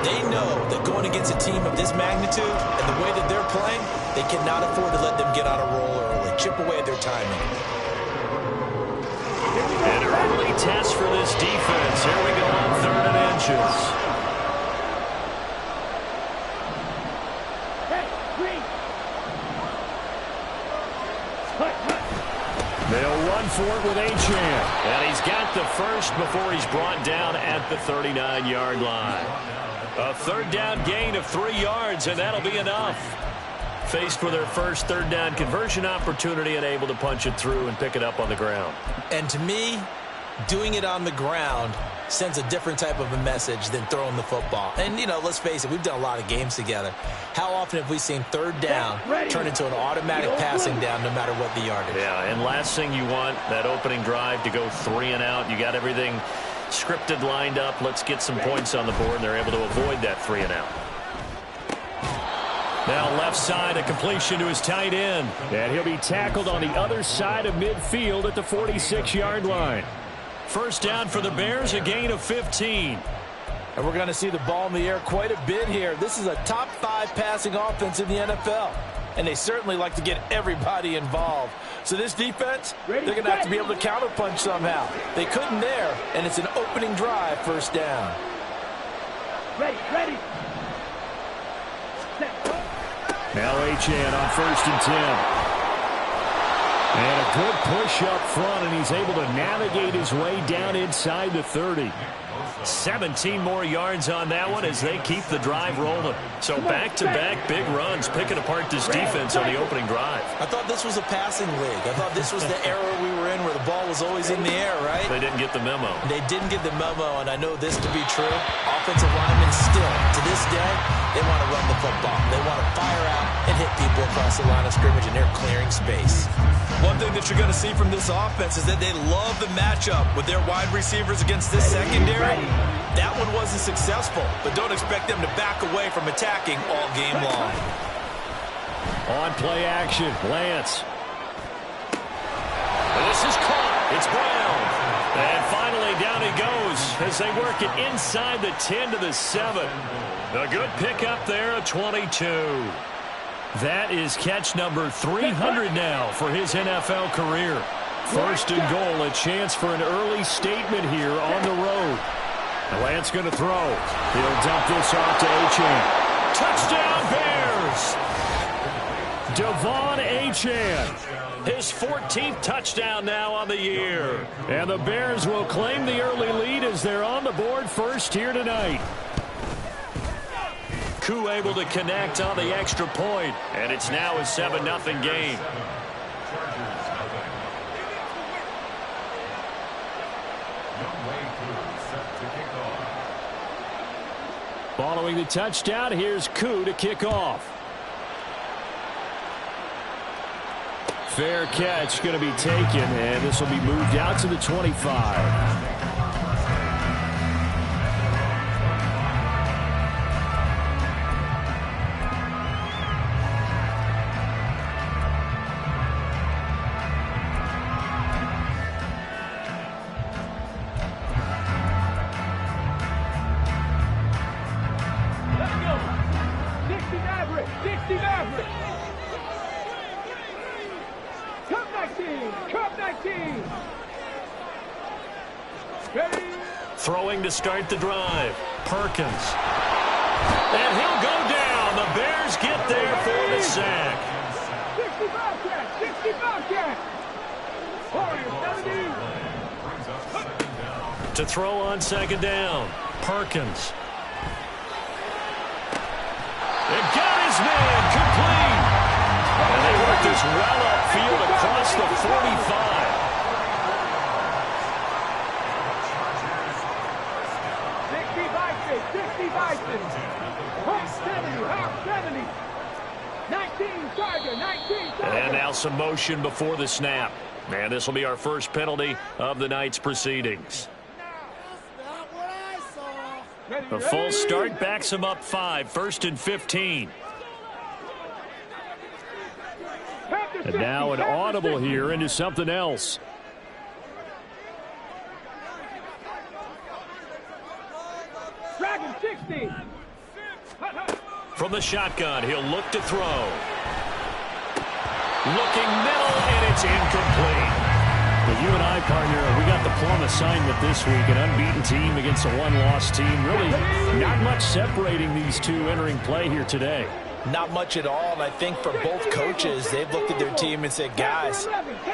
They know that going against a team of this magnitude and the way that they're playing, they cannot afford to let them get on a roll early, chip away at their timing. An early test for this defense. Here we go on 3rd and inches. They'll run for it with Achane. And he's got the first before he's brought down at the 39-yard line. A 3rd down gain of 3 yards, and that'll be enough. Faced with their first 3rd down conversion opportunity and able to punch it through and pick it up on the ground. And to me, doing it on the ground sends a different type of a message than throwing the football. And, you know, let's face it, we've done a lot of games together. How often have we seen 3rd down turn into an automatic passing down no matter what the yardage? Yeah, and last thing you want, that opening drive to go 3 and out. You got everything scripted, lined up. Let's get some points on the board, and they're able to avoid that 3 and out. Now left side, a completion to his tight end. And he'll be tackled on the other side of midfield at the 46-yard line. First down for the Bears, a gain of 15. And we're going to see the ball in the air quite a bit here. This is a top 5 passing offense in the NFL. And they certainly like to get everybody involved. So this defense, they're going to have to be able to counterpunch somehow. They couldn't there, and it's an opening drive, first down. Ready. Now Achane on 1st and 10. And a good push up front, and he's able to navigate his way down inside the 30. 17 more yards on that one as they keep the drive rolling. So back-to-back big runs, picking apart this defense on the opening drive. I thought this was a passing league. I thought this was the era we were in where the ball was always in the air, right? They didn't get the memo. They didn't get the memo, and I know this to be true. Offensive linemen still, to this day, they want to run the football. They want to fire out and hit people across the line of scrimmage, and they're clearing space. One thing that you're going to see from this offense is that they love the matchup with their wide receivers against this secondary. That one wasn't successful, but don't expect them to back away from attacking all game long. On play action, Lance. And this is caught. It's Brown. And finally down he goes as they work it inside the 10 to the 7. A good pickup there, a 22. That is catch number 300 now for his NFL career. First and goal, a chance for an early statement here on the road. Lance going to throw. He'll dump this off to Achane. Touchdown Bears! Devon Achane. His 14th touchdown now on the year. And the Bears will claim the early lead as they're on the board first here tonight. Koo able to connect on the extra point, and it's now a 7-0 game. Following the touchdown, here's Koo to kick off. Fair catch going to be taken, and this will be moved out to the 25. Throwing to start the drive. Perkins. And he'll go down. The Bears get there for the sack. 65 catch. To throw on second down. Perkins. It got his man complete. And they work this well upfield across the 45. 19 And now some motion before the snap. And this will be our first penalty of the night's proceedings. A full start backs him up 5, 1st and 15. And now an audible here into something else. Dragon 60. From the shotgun, he'll look to throw. Looking middle, and it's incomplete. Well, you and I, partner, we got the plum assignment this week. An unbeaten team against a one-loss team. Really not much separating these two entering play here today. Not much at all, and I think for both coaches, they've looked at their team and said, guys,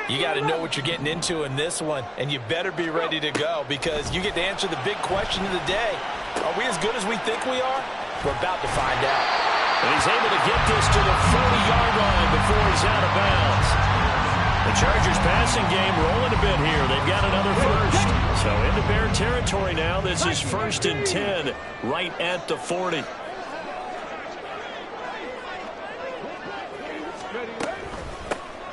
you got to know what you're getting into in this one, and you better be ready to go because you get to answer the big question of the day. Are we as good as we think we are? We're about to find out. And he's able to get this to the 40-yard line before he's out of bounds. The Chargers passing game rolling a bit here. They've got another first. So into Bear territory now. This is 1st and 10 right at the 40.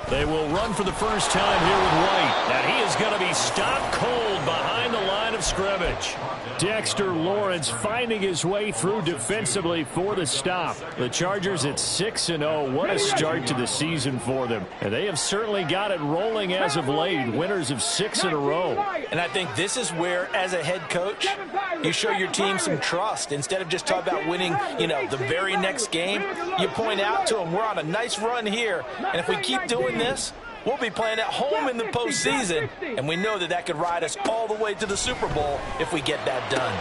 They will run for the first time here with White. And he is going to be stopped cold behind the line of scrimmage. Dexter Lawrence finding his way through defensively for the stop. The Chargers at 6-0. What a start to the season for them. And they have certainly got it rolling as of late. Winners of 6 in a row. And I think this is where, as a head coach, you show your team some trust. Instead of just talking about winning, the very next game, you point out to them, we're on a nice run here. And if we keep doing this, we'll be playing at home in the postseason, and we know that could ride us all the way to the Super Bowl if we get that done.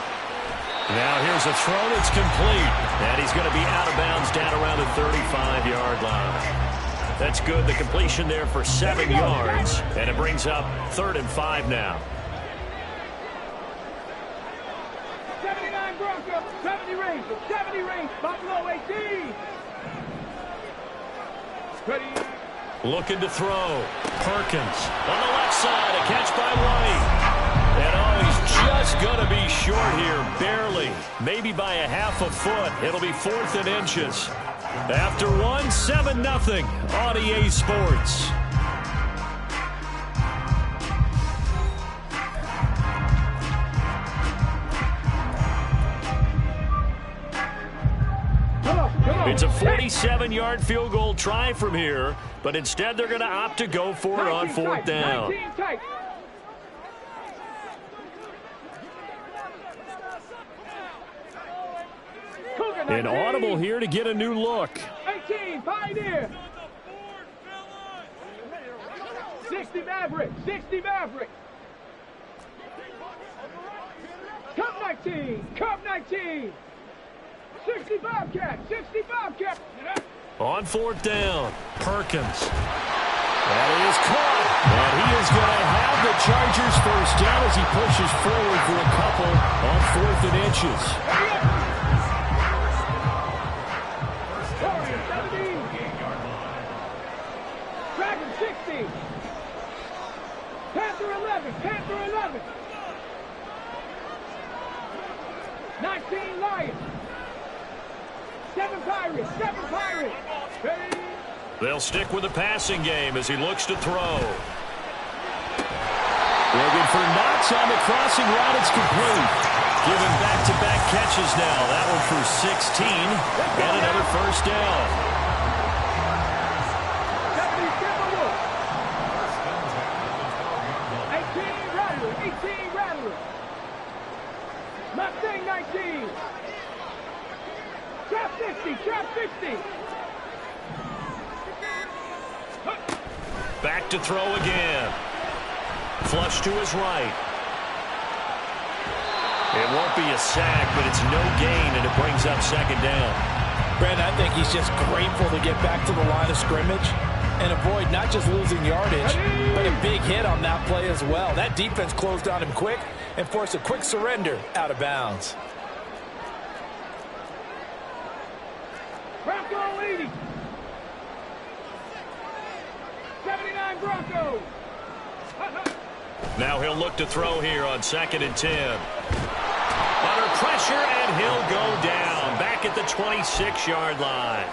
Now here's a throw that's complete, and he's going to be out of bounds down around the 35-yard line. That's good. The completion there for 7 yards, and it brings up 3rd and 5 now. 79 Broncos, 70 range, Buffalo 18. Ready. Looking to throw. Perkins on the left side. A catch by White. And he's just going to be short here. Barely. Maybe by a half a foot. It'll be 4th and inches. After 7-0 on EA Sports. It's a 47-yard field goal try from here, but instead they're going to opt to go for it on 4th down. An audible here to get a new look. 18, Pioneer. 60 Maverick, 60 Maverick. Cup 19, Cup 19. 65 cat, 65 cat. On 4th down, Perkins. That is caught. And he is going to have the Chargers first down as he pushes forward for a couple on 4th and inches. 17. Dragon 60. Panther 11, Panther 11. 19 Lions. 7 Pirates, 7 Pirates. Ready. They'll stick with the passing game as he looks to throw. Looking for Knox on the crossing route. It's complete. Given back-to-back catches now. That one for 16 and another first down. 18 Rattler, 18 Rattler. Mustang 19. Trap 50, trap 50. Back to throw again. Flush to his right. It won't be a sack, but it's no gain, and it brings up 2nd down. Brandon, I think he's just grateful to get back to the line of scrimmage and avoid not just losing yardage, but a big hit on that play as well. That defense closed on him quick and forced a quick surrender out of bounds. Bronco 80. 79 Broncos. Now he'll look to throw here on 2nd and 10. Under pressure, and he'll go down. Back at the 26-yard line.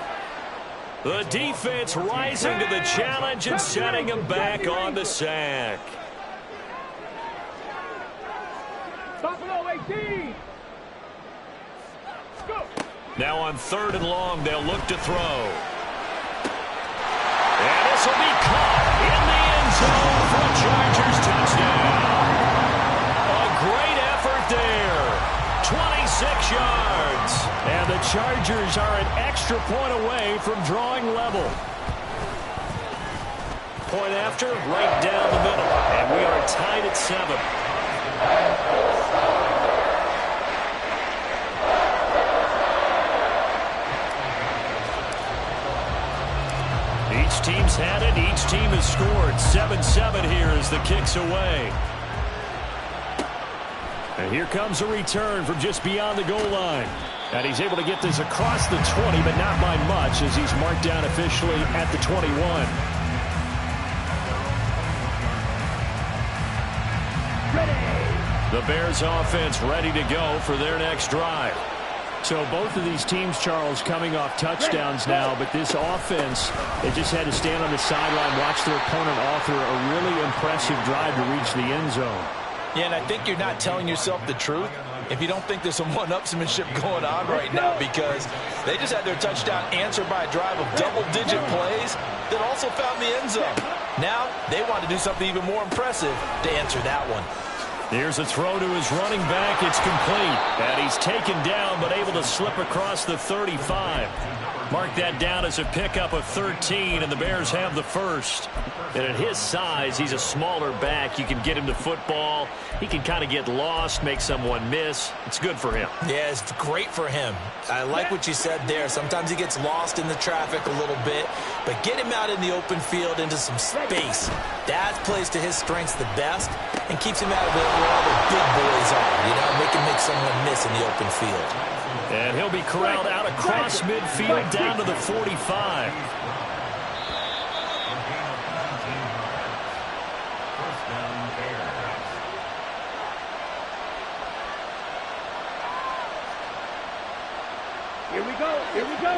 The defense rising to the challenge and setting him back on the sack. Buffalo 18. Go. Now on 3rd and long, they'll look to throw. And this will be caught in the end zone for a Chargers touchdown. A great effort there. 26 yards. And the Chargers are an extra point away from drawing level. Point after, right down the middle. And we are tied at 7. Each team's had it. Each team has scored. 7-7 here as the kick's away. And here comes a return from just beyond the goal line. And he's able to get this across the 20, but not by much as he's marked down officially at the 21. The Bears offense ready to go for their next drive. So both of these teams, Charles, coming off touchdowns now, but this offense, they just had to stand on the sideline, watch their opponent author a really impressive drive to reach the end zone. Yeah, and I think you're not telling yourself the truth if you don't think there's some one-upsmanship going on right now, because they just had their touchdown answered by a drive of double-digit plays that also found the end zone. Now they want to do something even more impressive to answer that one. Here's a throw to his running back. It's complete. And he's taken down but able to slip across the 35. Mark that down as a pickup of 13, and the Bears have the first. And at his size, he's a smaller back. You can get him to football. He can kind of get lost, make someone miss. It's good for him. Yeah, it's great for him. I like what you said there. Sometimes he gets lost in the traffic a little bit, but get him out in the open field into some space. That plays to his strengths the best and keeps him out of it where all the big boys are, you know, make someone miss in the open field. And he'll be corralled out across midfield down to the 45. Here we go. Here we go.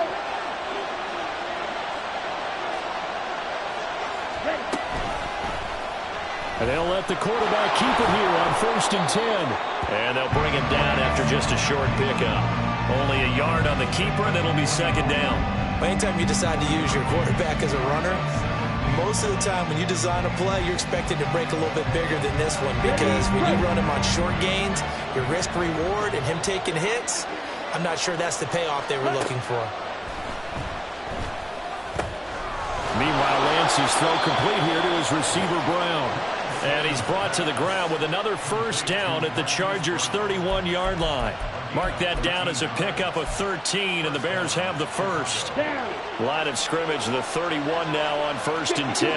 Ready. And they'll let the quarterback keep it here on 1st and 10. And they'll bring him down after just a short pickup. Only a yard on the keeper, and it'll be 2nd down. Anytime you decide to use your quarterback as a runner, most of the time when you design a play, you're expected to break a little bit bigger than this one, because when you run him on short gains, your risk-reward and him taking hits, I'm not sure that's the payoff they were looking for. Meanwhile, Lance's throw complete here to his receiver, Brown. And he's brought to the ground with another 1st down at the Chargers' 31-yard line. Mark that down as a pickup of 13, and the Bears have the first. Line of scrimmage, the 31 now on 1st and 10.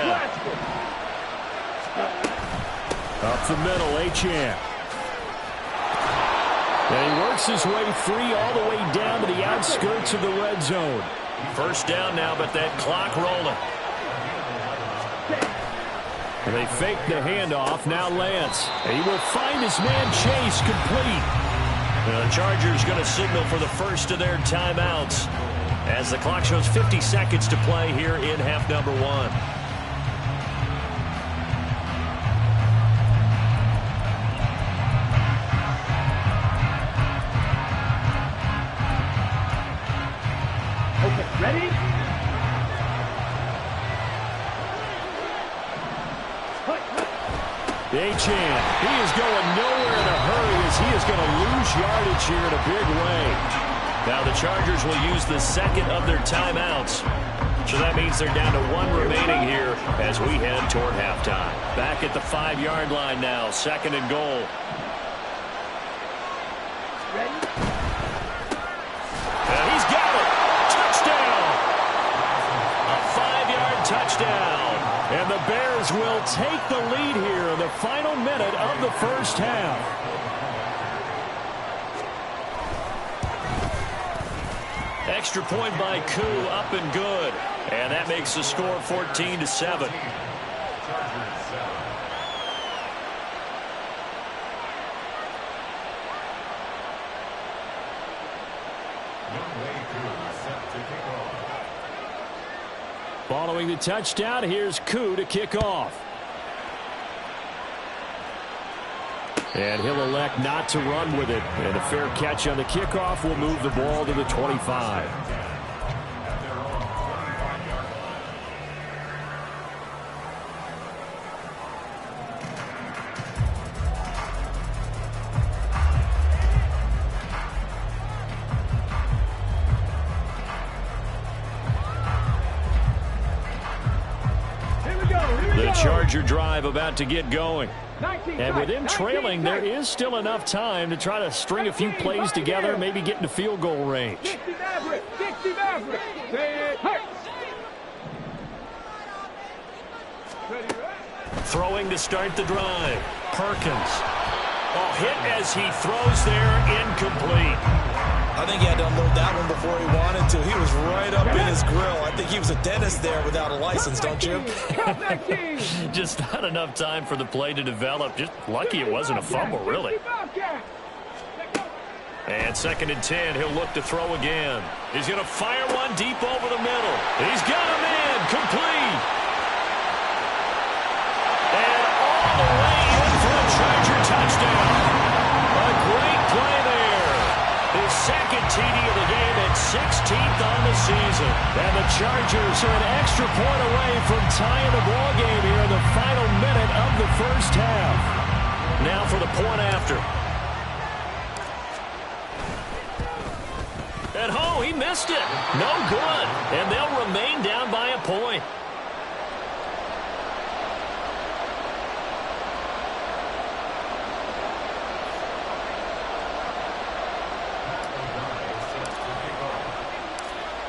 Up the middle, Achane. And he works his way free all the way down to the outskirts of the red zone. 1st down now, but that clock rolling. And they fake the handoff. Now Lance. And he will find his man Chase complete. The Chargers going to signal for the first of their timeouts as the clock shows 50 seconds to play here in half number 1. Okay, ready? Achane, he is going nowhere in a hurry as he is going to lose yardage here in a big way. Now the Chargers will use the 2nd of their timeouts. So that means they're down to 1 remaining here as we head toward halftime. Back at the 5-yard line now, 2nd and goal. Ready? And he's got it. Touchdown. A 5-yard touchdown. And the Bears will take the lead here in the final minute of the 1st half. Extra point by Koo, up and good. And that makes the score 14-7. Following the touchdown, here's Koo to kick off. And he'll elect not to run with it. And a fair catch on the kickoff will move the ball to the 25. The Charger drive about to get going. And with them trailing, there is still enough time to try to string a few plays together, maybe get into field goal range. Throwing to start the drive. Perkins. Oh, hit as he throws there, incomplete. I think he had to unload that one before he wanted to. He was right up in his grill. I think he was a dentist there without a license, don't you? Just not enough time for the play to develop. Just lucky it wasn't a fumble, really. And 2nd and 10, he'll look to throw again. He's going to fire one deep over the middle. He's got him in, complete. And all the way in for a Charger touchdown. A great play there. His 2nd TD of the game and 16th on the season. And the Chargers are an extra point away from tying the ball game here in the final minute of the first half. Now for the point after. And oh, he missed it. No good. And they'll remain down by a point.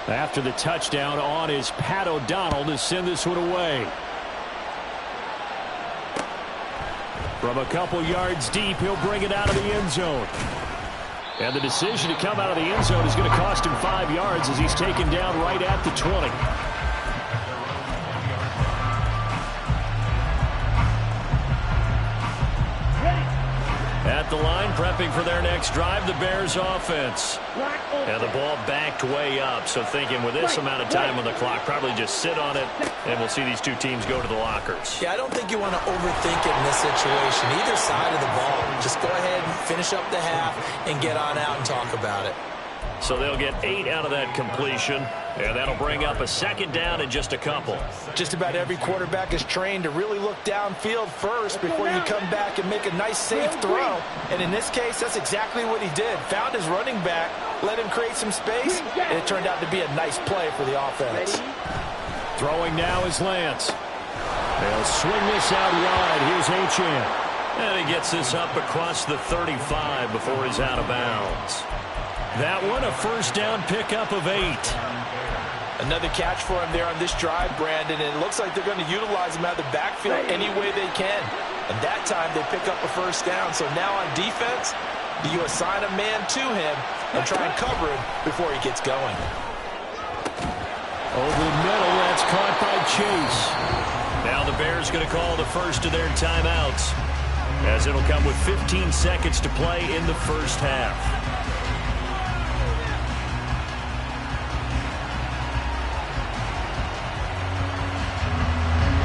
After the touchdown, on is Pat O'Donnell to send this one away. From a couple yards deep, he'll bring it out of the end zone. And the decision to come out of the end zone is going to cost him 5 yards as he's taken down right at the 20. At the line, prepping for their next drive, the Bears offense. And the ball backed way up, so thinking with this amount of time on the clock, probably just sit on it, and we'll see these two teams go to the lockers. Yeah, I don't think you want to overthink it in this situation. Either side of the ball. Just go ahead and finish up the half and get on out and talk about it. So they'll get 8 out of that completion, and that'll bring up a 2nd down in just a couple. Just about every quarterback is trained to really look downfield first before you come back and make a nice, safe throw. And in this case, that's exactly what he did. Found his running back, let him create some space, and it turned out to be a nice play for the offense. Throwing now is Lance. They'll swing this out wide. Here's Achane. And he gets this up across the 35 before he's out of bounds. That one, a first down pickup of 8. Another catch for him there on this drive, Brandon, and it looks like they're going to utilize him out of the backfield any way they can. And that time they pick up a first down. So now on defense, do you assign a man to him and try and cover him before he gets going? Over the middle, that's caught by Chase. Now the Bears going to call the first of their timeouts, as it'll come with 15 seconds to play in the first half.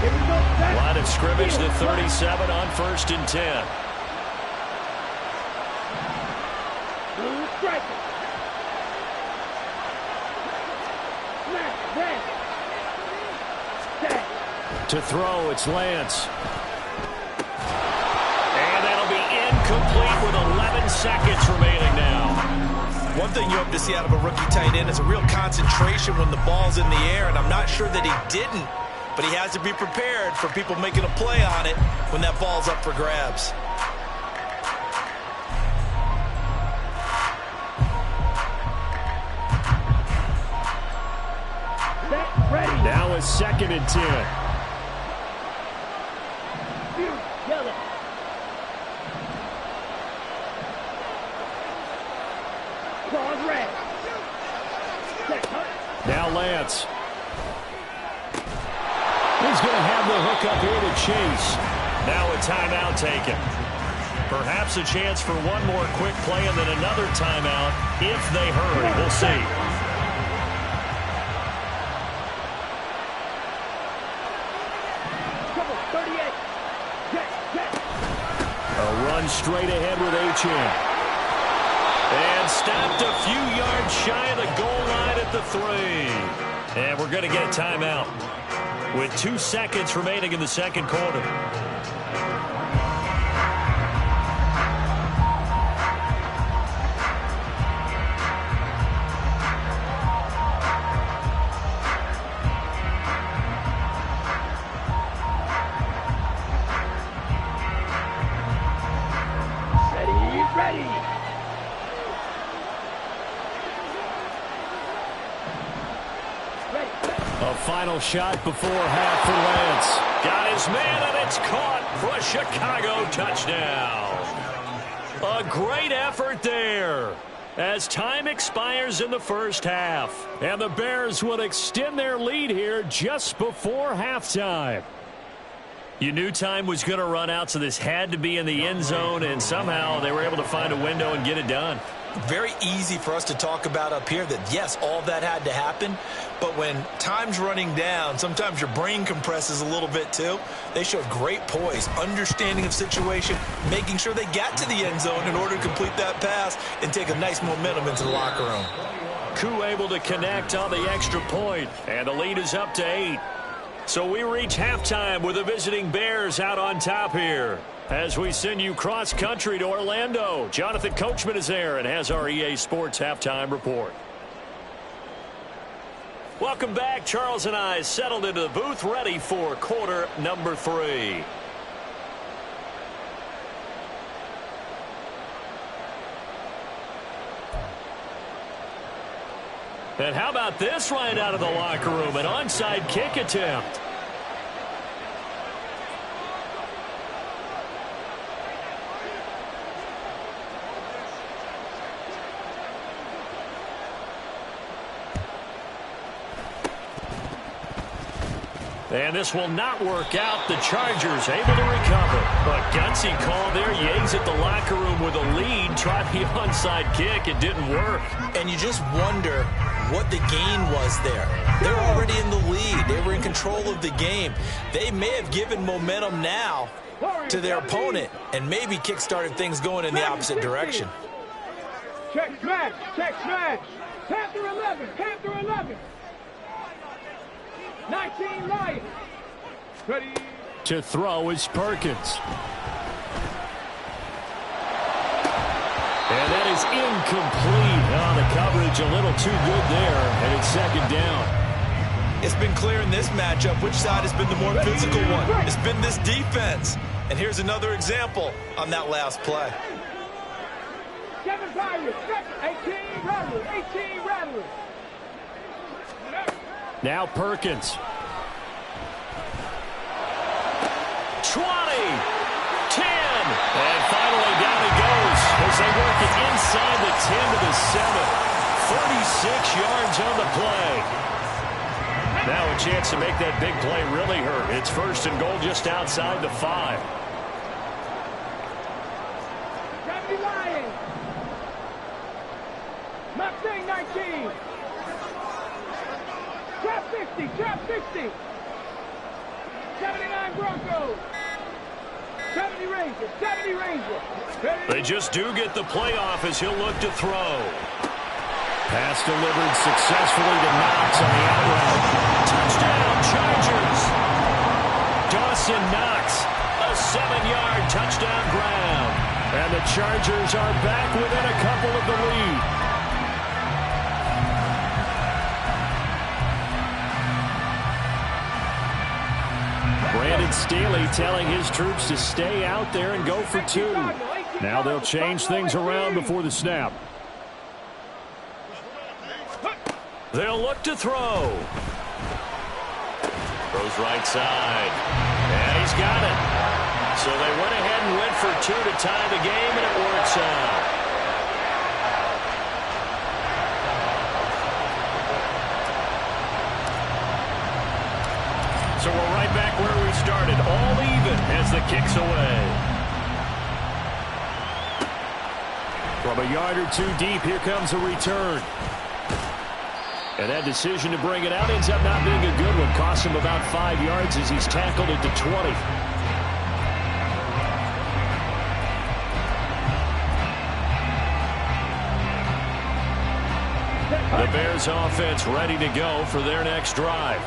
Line of scrimmage, the 37 on 1st and 10. To throw, it's Lance. And that'll be incomplete with 11 seconds remaining now. One thing you hope to see out of a rookie tight end is a real concentration when the ball's in the air, and I'm not sure that he didn't. But he has to be prepared for people making a play on it when that ball's up for grabs. Now it's 2nd and 10. Now Lance. He's going to have the hook up here to Chase. Now a timeout taken. Perhaps a chance for one more quick play and then another timeout if they hurry. We'll see. A run straight ahead with Achane. And stopped a few yards shy of the goal line at the 3. And we're going to get a timeout with 2 seconds remaining in the second quarter. final shot before half for Lance. Got his man, and it's caught for a Chicago touchdown. A great effort there as time expires in the first half. And the Bears will extend their lead here just before halftime. You knew time was going to run out, so this had to be in the end zone, and somehow they were able to find a window and get it done. Very easy for us to talk about up here that, yes, all that had to happen. But when time's running down, sometimes your brain compresses a little bit too. They showed great poise, understanding of situation, making sure they got to the end zone in order to complete that pass and take a nice momentum into the locker room. Koo able to connect on the extra point, and the lead is up to 8. So we reach halftime with the visiting Bears out on top here. As we send you cross-country to Orlando, Jonathan Coachman is there and has our EA Sports Halftime Report. Welcome back. Charles and I settled into the booth, ready for quarter number 3. And how about this right out of the locker room? An onside kick attempt. And this will not work out. The Chargers able to recover. A gutsy call there. Yates at the locker room with a lead. Tried the onside kick. It didn't work. And you just wonder what the gain was there. They're already in the lead. They were in control of the game. They may have given momentum now to their opponent and maybe kick-started things going in the opposite direction. Check smash. Check smash. Panther 11. Panther 11. 19 Lions. Ready. To throw is Perkins. And that is incomplete. Oh, the coverage a little too good there, and it's second down. It's been clear in this matchup which side has been the more physical one. It's been this defense. And here's another example on that last play. 7 Pirates. 18 Rattlers. 18 Rattlers. Now Perkins. 20. 10. And finally down he goes as they work it inside the 10 to the 7. 36 yards on the play. Now a chance to make that big play really hurt. It's first and goal just outside the 5. Gravity Lions. Mustang 19. Trap 50. Trap 50. 79 Broncos. 70 Rangers. 70 Rangers. They just do get the playoff as he'll look to throw. Pass delivered successfully to Knox on the out route. Touchdown, Chargers. Dawson Knox, a 7-yard touchdown ground. And the Chargers are back within a couple of the lead. Brandon Staley telling his troops to stay out there and go for 2. Now they'll change things around before the snap. They'll look to throw. Throws right side. And he's got it. So they went ahead and went for 2 to tie the game, and it works out. So we're right back where we started, all even as the kick's away. From a yard or 2 deep, here comes a return. And that decision to bring it out ends up not being a good one. Cost him about 5 yards as he's tackled at the 20. The Bears offense ready to go for their next drive.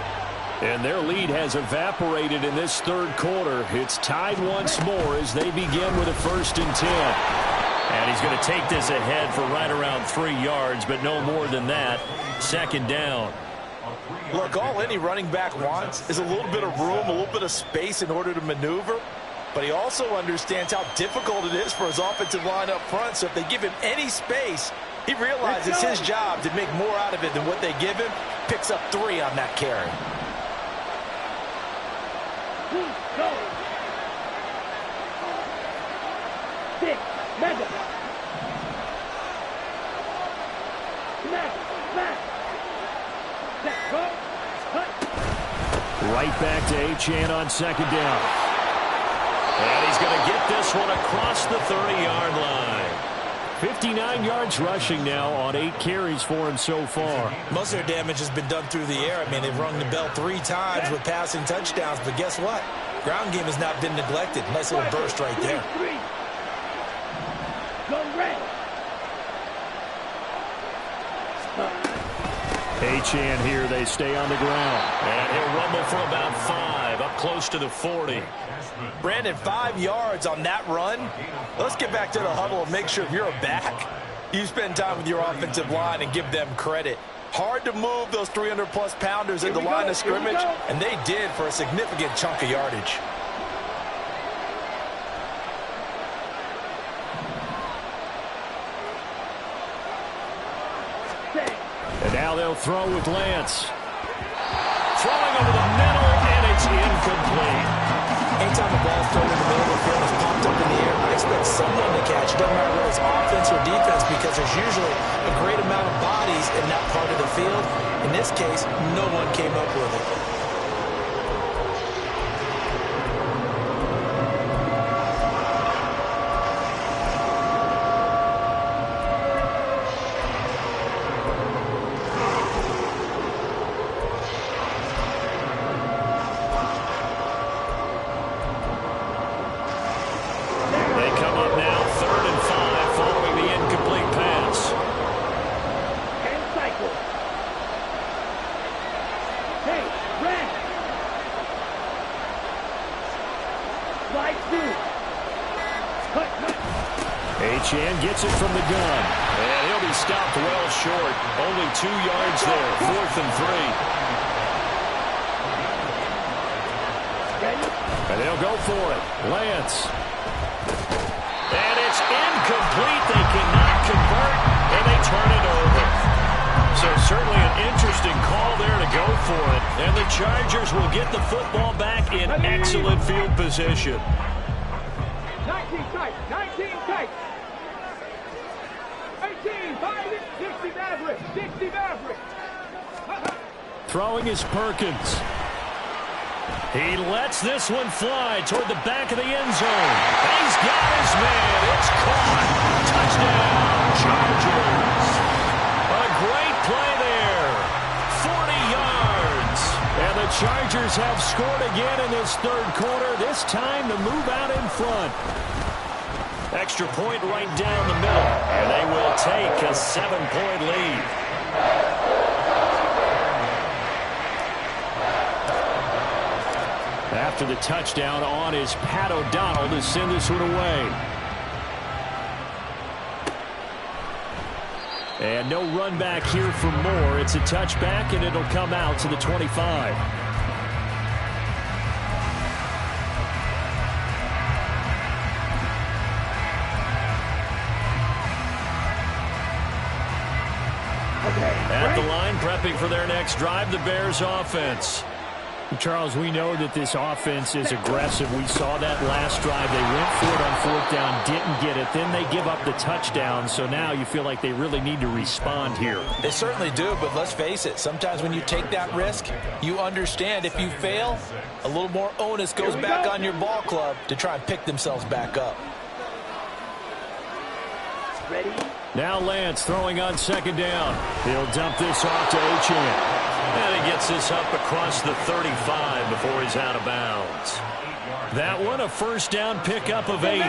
And their lead has evaporated in this third quarter. It's tied once more as they begin with a 1st and 10. And he's going to take this ahead for right around 3 yards, but no more than that. 2nd down. Look, all any running back wants is a little bit of room, a little bit of space in order to maneuver. But he also understands how difficult it is for his offensive line up front. So if they give him any space, he realizes his job to make more out of it than what they give him. Picks up 3 on that carry. Go. 6. Mega. Smash. Smash. Set. Go. Cut. Right back to Achane on second down. And he's going to get this one across the 30-yard line. 59 yards rushing now on 8 carries for him so far. Most of their damage has been done through the air. I mean, they've rung the bell 3 times with passing touchdowns, but guess what? Ground game has not been neglected. Nice little burst right there. Go red. Achane here, they stay on the ground. And he'll rumble for about 5, up close to the 40. Brandon, 5 yards on that run. Let's get back to the huddle and make sure if you're a back, you spend time with your offensive line and give them credit. Hard to move those 300-plus pounders at the line of scrimmage, and they did for a significant chunk of yardage. And now they'll throw with Lance. Throwing over the middle, and it's incomplete. Anytime the ball's thrown in the middle of the field, it's popped up in the air, I expect someone to catch it. Doesn't matter whether it's offense or defense, because there's usually a great amount of bodies in that part of the field. In this case, no one came up with it. Achane gets it from the gun. And he'll be stopped well short. Only 2 yards there. 4th and 3. And they'll go for it. Lance. And it's incomplete. They cannot convert, and they turn it over. So certainly an interesting call there to go for it. And the Chargers will get the football back in excellent field position. 19 tight. 19 tight. 18, 60 Maverick. 60 Maverick. Throwing is Perkins. He lets this one fly toward the back of the end zone. He's got his man. It's caught. Touchdown, Chargers. A great play there. 40 yards. And the Chargers have scored again in this third quarter. This time to move out in front. Extra point right down the middle. And they will take a 7-point lead. After the touchdown on is Pat O'Donnell to send this one away. And no run back here for Moore. It's a touchback, and it'll come out to the 25. At the line, prepping for their next drive, the Bears offense. Charles, we know that this offense is aggressive. We saw that last drive. They went for it on 4th down, didn't get it. Then they give up the touchdown. So now you feel like they really need to respond here. They certainly do, but let's face it. Sometimes when you take that risk, you understand if you fail, a little more onus goes back on your ball club to try and pick themselves back up. Ready? Now Lance throwing on second down. He'll dump this off to Achane. And he gets this up across the 35 before he's out of bounds. That one a first down pickup of 8.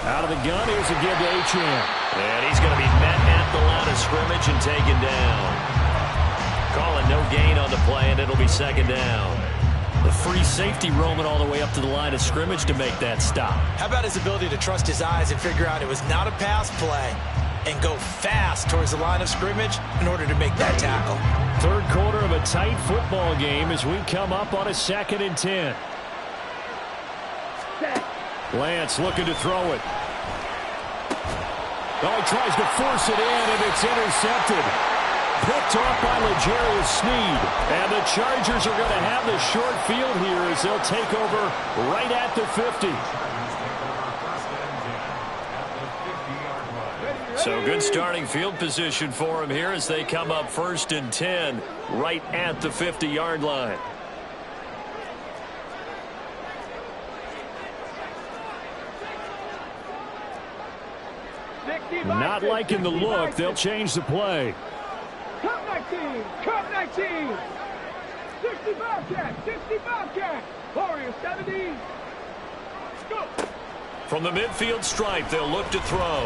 Out of the gun, here's a give to Achane. And he's going to be met at the line of scrimmage and taken down. Calling no gain on the play, and it'll be second down. The free safety roaming all the way up to the line of scrimmage to make that stop. How about his ability to trust his eyes and figure out it was not a pass play and go fast towards the line of scrimmage in order to make that tackle. Third quarter of a tight football game as we come up on a 2nd and 10. Lance looking to throw it. Oh, he tries to force it in, and it's intercepted. picked off by L'Jarius Sneed. And the Chargers are going to have the short field here as they'll take over right at the 50. So good starting field position for them here as they come up 1st and 10 right at the 50-yard line. Not liking the look. They'll change the play. Cut 19. Cut 19. 60 Bobcat. 60 Bobcat. Warrior 70. Go. From the midfield stripe, they'll look to throw.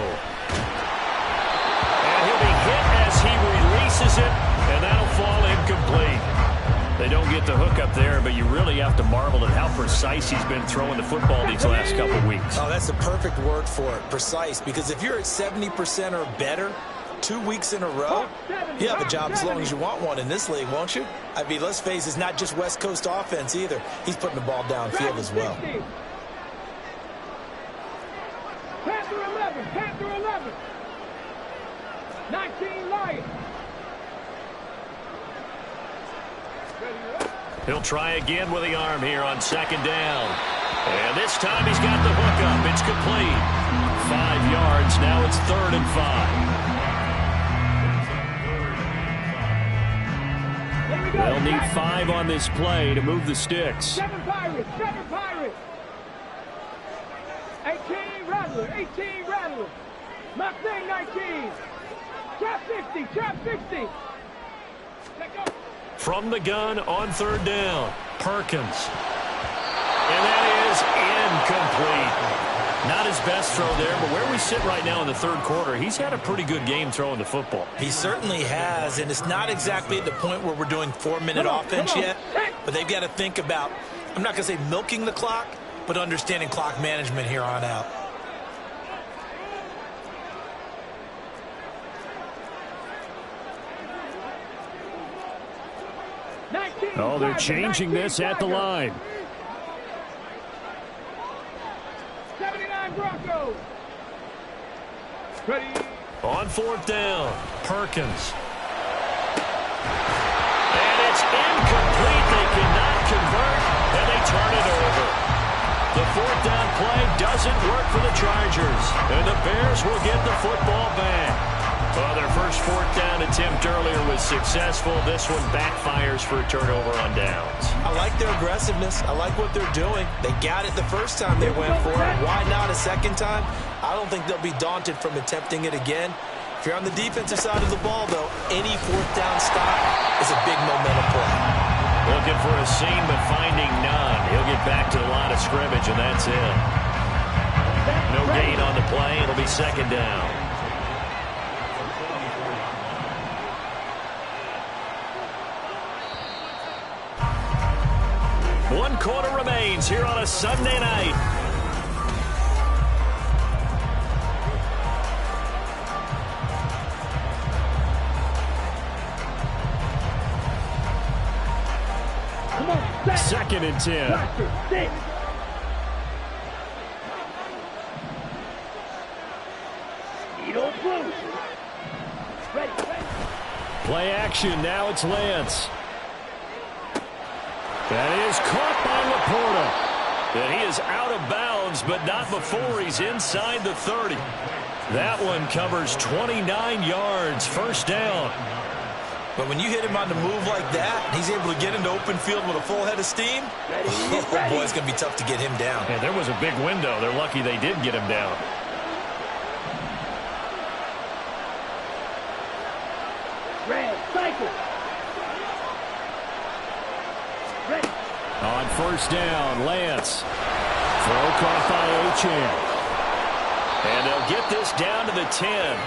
And he'll be hit as he releases it, and that'll fall incomplete. They don't get the hook up there, but you really have to marvel at how precise he's been throwing the football these last couple weeks. Oh, that's the perfect word for it, precise, because if you're at 70% or better 2 weeks in a row, you have a job as long as you want one in this league, won't you? I mean, let's face it, it's not just West Coast offense either. He's putting the ball downfield as well. Panther 11. Panther 11. 19 Lions. He'll try again with the arm here on 2nd down. And this time he's got the hook up. It's complete. 5 yards. Now it's 3rd and 5. They'll need 5 on this play to move the sticks. 7 Pirates. 7 Pirates. 18 Rattler. 18 Rattler. Mustang 19. Trap 60. Trap 60. From the gun on 3rd down, Perkins. And that is incomplete. Not his best throw there, but where we sit right now in the 3rd quarter, he's had a pretty good game throwing the football. He certainly has, and it's not exactly at the point where we're doing 4-minute offense yet, but they've got to think about, I'm not going to say milking the clock, but understanding clock management here on out. Oh, they're changing this at the line. 79 Broncos. Ready. On 4th down, Perkins. And it's incomplete. They cannot convert, and they turn it over. The 4th down play doesn't work for the Chargers, and the Bears will get the football back. Well, their first 4th down attempt earlier was successful. This one backfires for a turnover on downs. I like their aggressiveness. I like what they're doing. They got it the first time they went for it. Why not a second time? I don't think they'll be daunted from attempting it again. If you're on the defensive side of the ball, though, any 4th down stop is a big momentum play. Looking for a seam, but finding none. He'll get back to the line of scrimmage, and that's it. No gain on the play. It'll be 2nd down. One quarter remains here on a Sunday night. Come on, 2nd and 10. Play action. Now it's Lance. That is caught by Laporta. And he is out of bounds, but not before he's inside the 30. That one covers 29 yards. 1st down. But when you hit him on the move like that, he's able to get into open field with a full head of steam, oh boy, it's going to be tough to get him down. Yeah, there was a big window. They're lucky they did get him down. Red, cycle. Ready. On 1st down, Lance. Throw caught by Achane. And they'll get this down to the 10.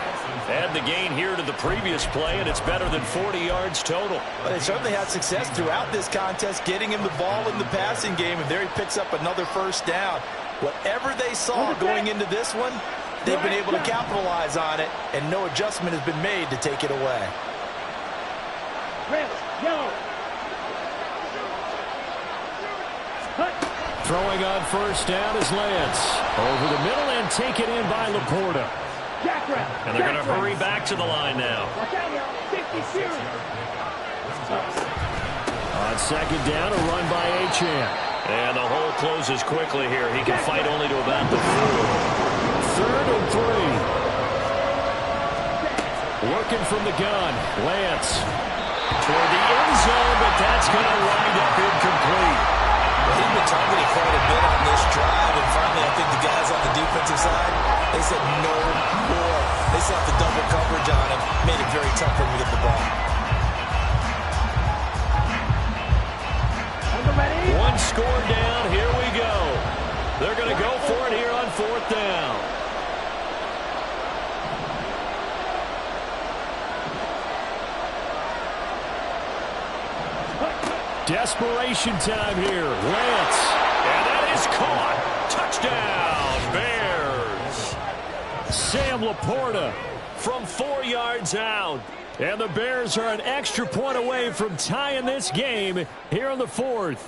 Add the gain here to the previous play, and it's better than 40 yards total. But they certainly had success throughout this contest, getting him the ball in the passing game, and there he picks up another 1st down. Whatever they saw going into this one, they've been able to capitalize on it, and no adjustment has been made to take it away. Red, yellow. Throwing on 1st down is Lance. Over the middle and taken in by Laporta. Jack Rapp. And they're going to hurry back to the line now. Watch out, y'all. 50 series. On second down, a run by Achane. And the hole closes quickly here. He can fight only to about the 4. 3rd and 3. Working from the gun. Lance. Toward the end zone, but that's going to wind up incomplete. Well, he's been targeted quite a bit on this drive, and finally I think the guys on the defensive side, they said no more. They slapped the double coverage on him, made it very tough for him to get the ball. One score down, here we go. They're going to go for it here on 4th down. Desperation time here. Lance. And that is caught. Touchdown, Bears. Sam Laporta From 4 yards out. And the Bears are an extra point away from tying this game here in the 4th.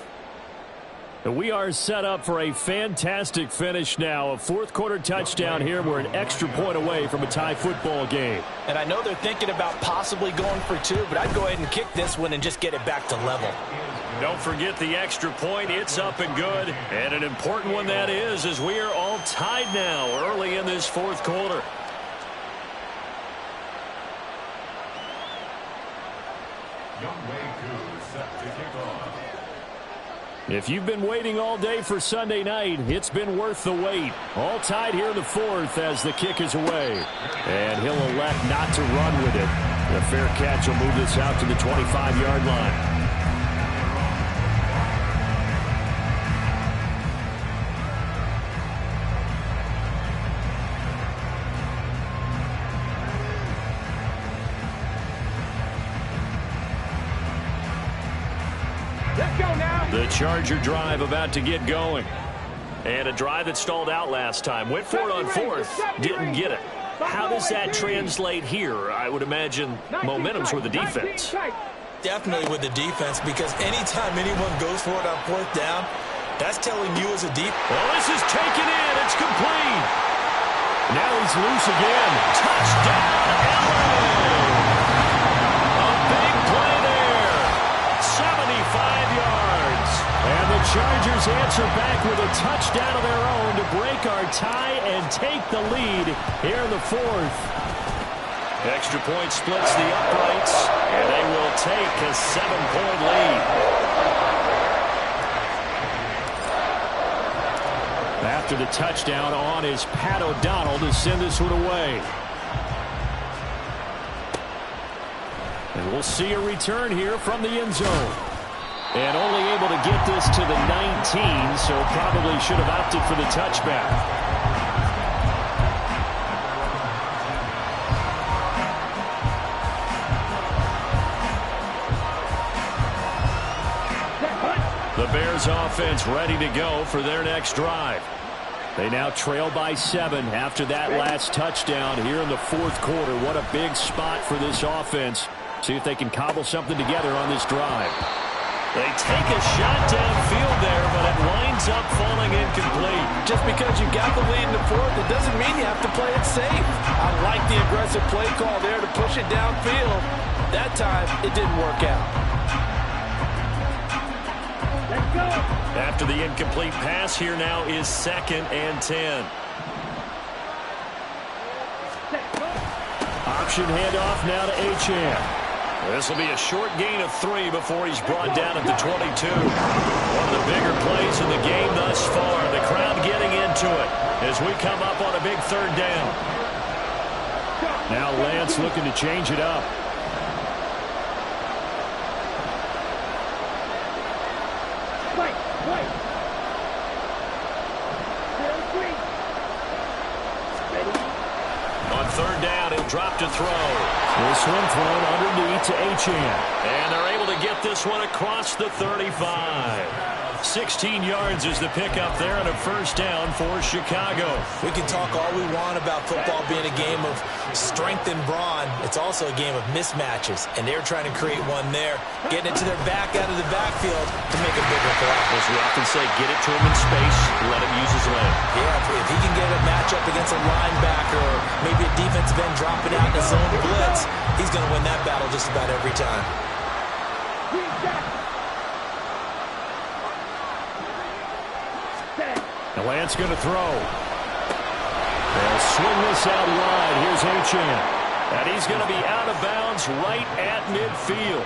We are set up for a fantastic finish now. A 4th quarter touchdown here. We're an extra point away from a tie football game. And I know they're thinking about possibly going for 2, but I'd go ahead and kick this one and just get it back to level. Don't forget the extra point. It's up and good. And an important one that is, as we are all tied now early in this 4th quarter. If you've been waiting all day for Sunday night, it's been worth the wait. All tied here in the 4th as the kick is away. And he'll elect not to run with it. The fair catch will move this out to the 25-yard line. The Charger drive about to get going. And a drive that stalled out last time. Went for it on 4th. Didn't get it. How does that translate here? I would imagine momentum's with the defense. Definitely with the defense, because anytime anyone goes for it on 4th down, that's telling you as a deep. Well, this is taken in. It's complete. Now he's loose again. Touchdown, LA! A big play there. 75 yards. And the Chargers answer back with a touchdown of their own to break our tie and take the lead here in the 4th. Extra point splits the uprights, and they will take a 7-point lead. After the touchdown, on is Pat O'Donnell to send this one away. And we'll see a return here from the end zone. And only able to get this to the 19, so probably should have opted for the touchback. The Bears offense ready to go for their next drive. They now trail by 7 after that last touchdown here in the 4th quarter. What a big spot for this offense. See if they can cobble something together on this drive. They take a shot downfield there, but it winds up falling incomplete. Just because you got the lead in the 4th, it doesn't mean you have to play it safe. I like the aggressive play call there to push it downfield. That time, it didn't work out. Let's go. After the incomplete pass, here now is 2nd and 10. Option handoff now to Achane. This will be a short gain of 3 before he's brought down at the 22. One of the bigger plays in the game thus far. The crowd getting into it as we come up on a big 3rd down. Now Lance looking to change it up. On 3rd down, he'll drop to throw. This one thrown underneath to Achane. And they're able to get this one across the 35. 16 yards is the pickup there and a first down for Chicago. We can talk all we want about football being a game of strength and brawn. It's also a game of mismatches, and they're trying to create one there, getting it to their back out of the backfield to make a bigger play. As we often say, get it to him in space, let him use his leg. Yeah, if he can get a matchup against a linebacker or maybe a defensive end dropping out in a zone blitz, he's going to win that battle just about every time. And Lance going to throw. They'll swing this out wide. Here's Achane. And he's going to be out of bounds right at midfield.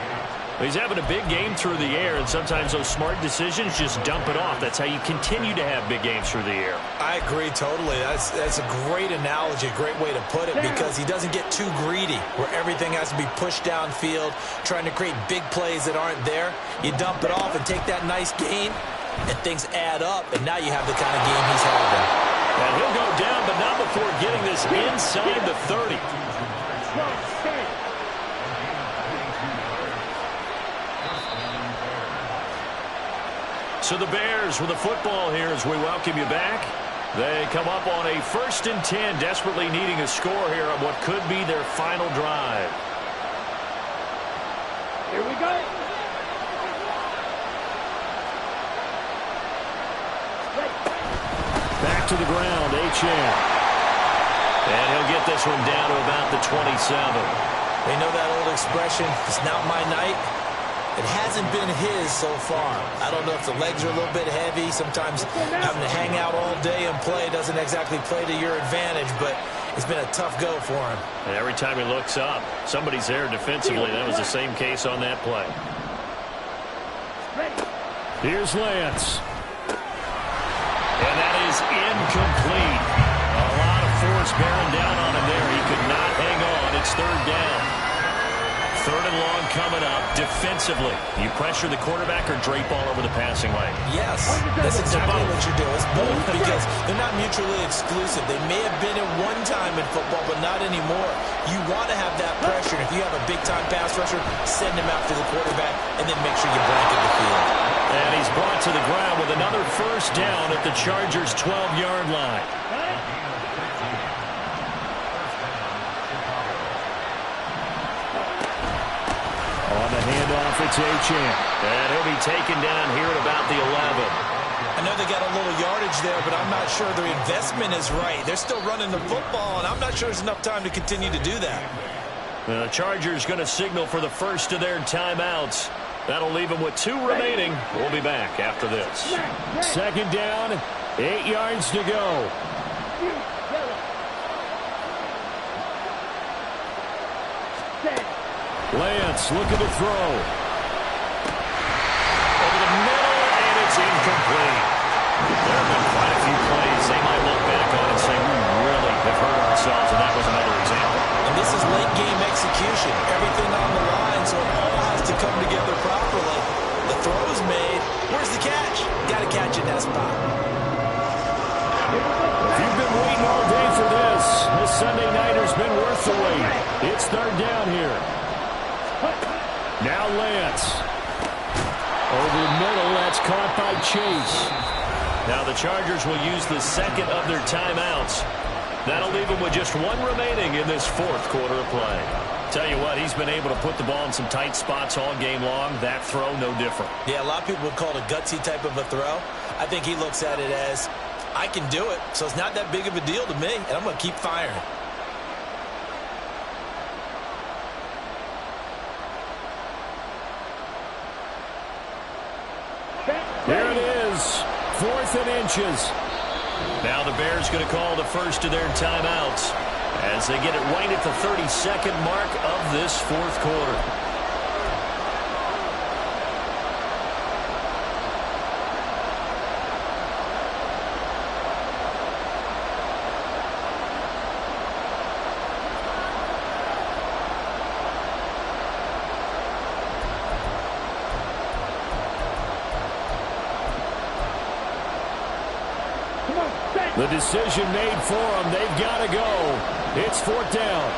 He's having a big game through the air, and sometimes those smart decisions just dump it off. That's how you continue to have big games through the air. I agree totally. That's a great analogy, a great way to put it, because he doesn't get too greedy where everything has to be pushed downfield, trying to create big plays that aren't there. You dump it off and take that nice gain, and things add up, and now you have the kind of game he's having. And he'll go down, but not before getting this inside the 30. So the Bears with the football here as we welcome you back. They come up on a 1st and 10, desperately needing a score here on what could be their final drive. Here we go. Back to the ground, Achane. And he'll get this one down to about the 27. They know that old expression, it's not my night. It hasn't been his so far. I don't know if the legs are a little bit heavy. Sometimes having to hang out all day and play doesn't exactly play to your advantage, but it's been a tough go for him. And every time he looks up, somebody's there defensively. That was the same case on that play. Here's Lance. And that is incomplete. A lot of force bearing down on him there. He could not hang on. It's 3rd down. 3rd and long coming up defensively. You pressure the quarterback or drape all over the passing lane? Yes, that's exactly what you're doing. It's both, because they're not mutually exclusive. They may have been at one time in football, but not anymore. You want to have that pressure. If you have a big-time pass rusher, send him after the quarterback, and then make sure you blanket the field. And he's brought to the ground with another first down at the Chargers' 12-yard line. On the handoff, it's Achane. And he'll be taken down here at about the 11. I know they got a little yardage there, but I'm not sure their investment is right. They're still running the football, and I'm not sure there's enough time to continue to do that. The Chargers going to signal for the first of their timeouts. That'll leave them with 2 remaining. We'll be back after this. 2nd down, 8 yards to go. Lance looking to throw. Over the middle, and it's incomplete. There have been quite a few plays they might look back on and say, we really have hurt ourselves, and that was another example. And this is late-game execution. Everything on the line, so it all has to come together properly. The throw is made. Where's the catch? Got to catch in that spot. If you've been waiting all day for this Sunday nighter's been worth the wait. It's 3rd down here. Now Lance. Over the middle, that's caught by Chase. Now the Chargers will use the 2nd of their timeouts. That'll leave them with just 1 remaining in this 4th quarter of play. Tell you what, he's been able to put the ball in some tight spots all game long. That throw, no different. Yeah, a lot of people would call it a gutsy type of a throw. I think he looks at it as, I can do it, so it's not that big of a deal to me, and I'm going to keep firing. Here it is, 4th and inches. Now the Bears going to call the first of their timeouts as they get it right at the 32nd mark of this 4th quarter. The decision made for them. They've got to go. It's 4th down.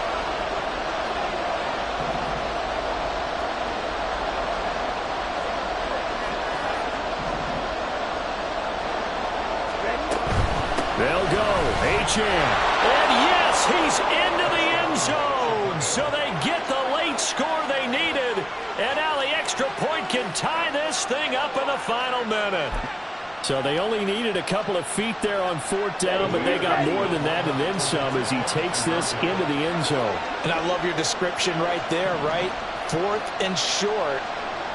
reach in. And yes, he's into the end zone. So they get the late score they needed. And now the extra point can tie this thing up in the final minute. So they only needed a couple of feet there on fourth down, but they got more than that and then some as he takes this into the end zone. And I love your description right there, right? Fourth and short.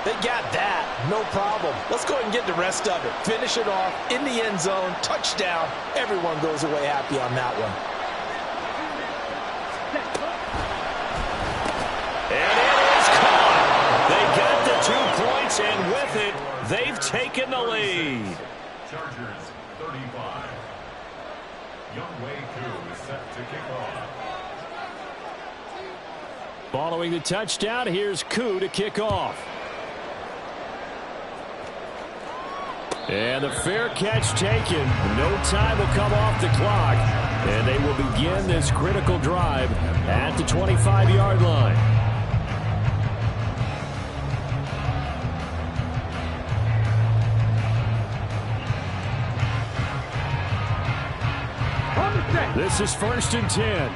They got that. No problem. Let's go ahead and get the rest of it. Finish it off in the end zone. Touchdown. Everyone goes away happy on that one. And it is caught. They got the 2 points, and with it, they've taken the lead. Chargers 35. Youngway Koo is set to kick off. Following the touchdown, here's Koo to kick off. And the fair catch taken. No time will come off the clock. And they will begin this critical drive at the 25-yard line. This is 1st and 10.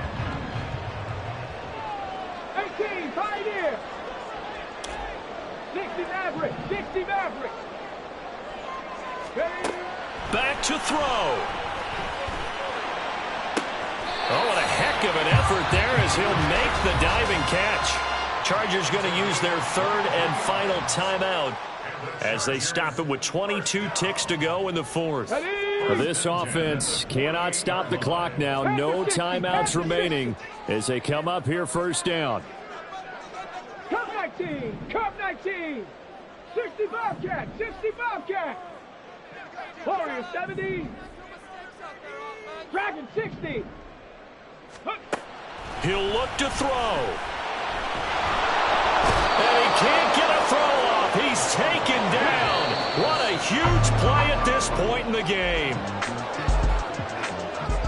18, Pioneer. 60 Maverick, 60 Maverick. Back to throw. Oh, what a heck of an effort there as he'll make the diving catch. Chargers going to use their 3rd and final timeout as they stop it with 22 ticks to go in the 4th. This offense cannot stop the clock now. No timeouts remaining as they come up here 1st down. Cup 19, Cup 19. 60 Bobcat, 60 Bobcat. Warrior 70. Dragon 60. He'll look to throw. And he can't get a throw off. He's taken down. What a huge play at this point in the game.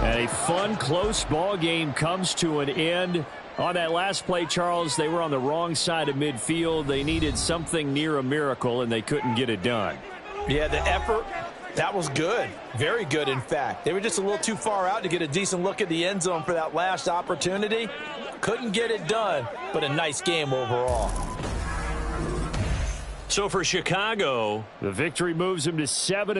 And a fun, close ball game comes to an end. On that last play, Charles, they were on the wrong side of midfield. They needed something near a miracle, and they couldn't get it done. Yeah, the effort, that was good. Very good, in fact. They were just a little too far out to get a decent look at the end zone for that last opportunity. Couldn't get it done, but a nice game overall. So for Chicago, the victory moves them to 7-1.